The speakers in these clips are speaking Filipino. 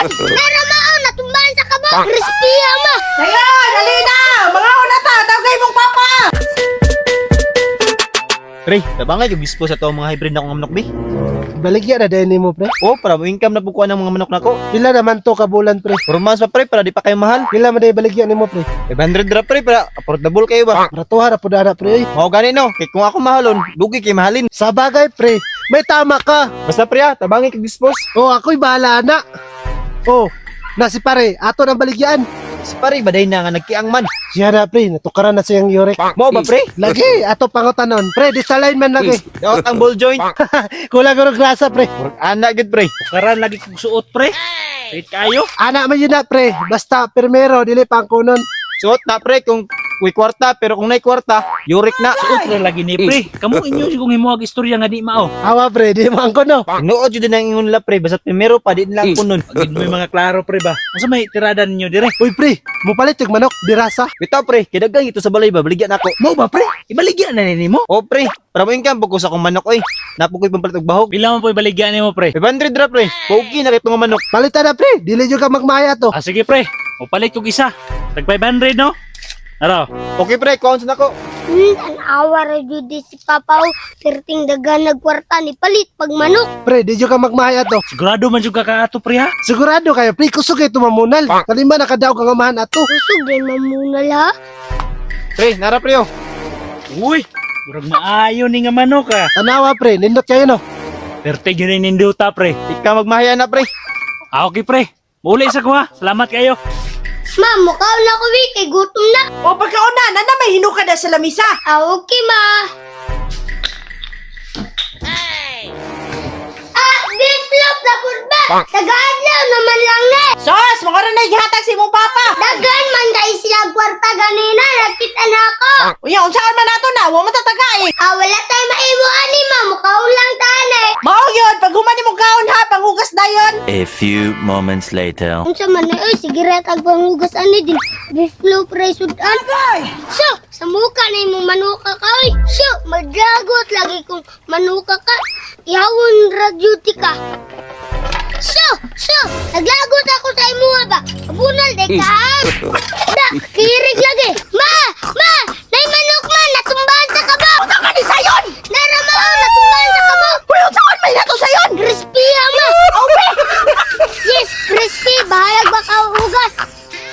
sayon! Naramao, natumbahan sa kabo. Crispy ama. Sayon! Dali na! Mga una ta! Dagay mong papa! Pre, tabangay yung dispo sa to mga hybrid na akong manok be. Baligya na din mo, pre. Oh, para mo income na bukuan ng mga manok nako. Pila naman to kabulan, pre. 4 months pa pre, para di pa kayo mahal. Pila man day baligya nimo, pre. 500 ra pre, para affordable kayo ba? Ratuha ra pud ana, pre. Oy. Mao gani no, kay kung ako mahalon, dugi kay mahalin. Sa bagay, pre. May tama ka. Basta pre, tabangay kag dispose. Oh, ako'y bahala na. Oh, na si pare, ato nang baligyaan. Si pare baday na nga nagkiang man. Siya na, pre. Natukaran na siyang yurek. Mao ba pre? Lagi, ato pangutanon. Pre, disalain man lagi. Daot ang ball joint. Kulang ko ng grasa, pre. Murag ana gid pre. Karan lagi kong suot, pre. Wait kayo. Anak man yun na, pre. Basta, primero, dili pangkunon. Suot na pre kung kuy kwarta, pero kung nay kwarta, yurik na. Suot ra lagi ni, pre. Kamu inyo sigong himuhag istorya nga di mao. Awa, pre. Di mo angkuno. Tinuod jud ang ingon la pre, basta primero pa di lang kunon. Pagid mo yung mga klaro, pre ba? Asa may tirada ninyo dire? Uy, pre. Mupalit yung manok. Dirasa. Bitaw pre, kidagang ito sa balay ba, baligyan ako. Mao ba, pre? Ibaligyan na nimo. Oh pre, para mo income buko sa akong manok oy. Napukoy pampalit og bahog. Pila man po ibaligyan nimo, pre? 500 ra pre. Pogi na kay nga manok. Palitan na, pre. Dili yung ka magmaya to. Ah, sige, pre. Upalit kog isa. Tag 500, no? Araw. Okay pre, kuha sa nako. Tanawa ra jud si Papa. Perting dagan nagkwarta ni palit pag manok. Pre, di yung ka magmaya to. Sigurado man jud ka kaato, pre, ha? Sigurado kayo, pre. Kusog kayo tumamunal. Kalima nakadaw kang amahan ato. Kusog din mamunal ha. Pre, nara pre oh. Uy, murag maayo ni nga manok, ha? Tanawa, pre. Nindot kayo, no? Perte gyud ni ninduta, pre. Ika magmahaya na pre. Ah, okay, pre. Muli sa ko, ha? Salamat kayo. Ma, mukhaw na ko kay gutom na. O pagkauna, na may hinukad na sa lamisa. Ah, okay ma. Ah, bislop na kurba. Tagadlaw naman lang na. Sos, mga rin na ihatag si mong papa. Dagan man dahil sila kwarta ganina. Nakita na ako. Uya, unsaan man nato na, huwag matatagay. Ah, wala tayo maimuan ni ma. Mukhaw lang tane. Mao yun, pag humani mong kaon ha, panghugas na yun. A few moments later. Unsa man na oy, sige ra tag panghugas ani din. Bislop ray sudan. So, sa muka na imong manuka ka oy. So, magdagot lagi kung manuka ka. Yawon ra duty ka. So, naglagot ako sa imuha ba? Abunal de ka. Da, kirig lagi. Ma, nay manok man natumbahan sa kabo. Unsa man ni sayon? Naramao natumbahan sa kabo. Uy, unsaan may nato sayon? Crispy ama. Yes, crispy. Bahalag ba ka ugas?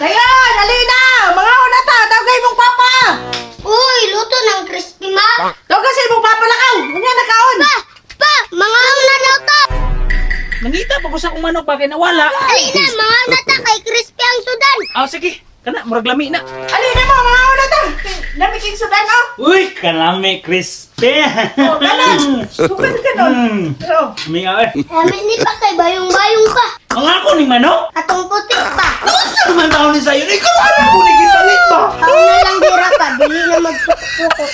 Sayon, dali na! Mga una ta, dagay mong papa. Uy, luto ng crispy ma. Daw kasi mong papa lakaw. Unya na kaon. Pa, mga una daw to. Nangita pa ko sa kong manok, bakit nawala? Alina, mga una ta kay crispy ang sudan. Ah, sige. Kana, murag lami na. Alin na mo, mga una ta. Namiking sudan o. Uy, kanami, crispy. O, kanan. Sukan ka nun. Pero, Umiyaw eh. Amin ni pa kay bayong-bayong pa. Ang ako ni manok? Atong puti pa. Gusto naman tao ni sayo. Ikaw, ano ko ni kita ba? Ako na lang dira pa, dili na magsuko.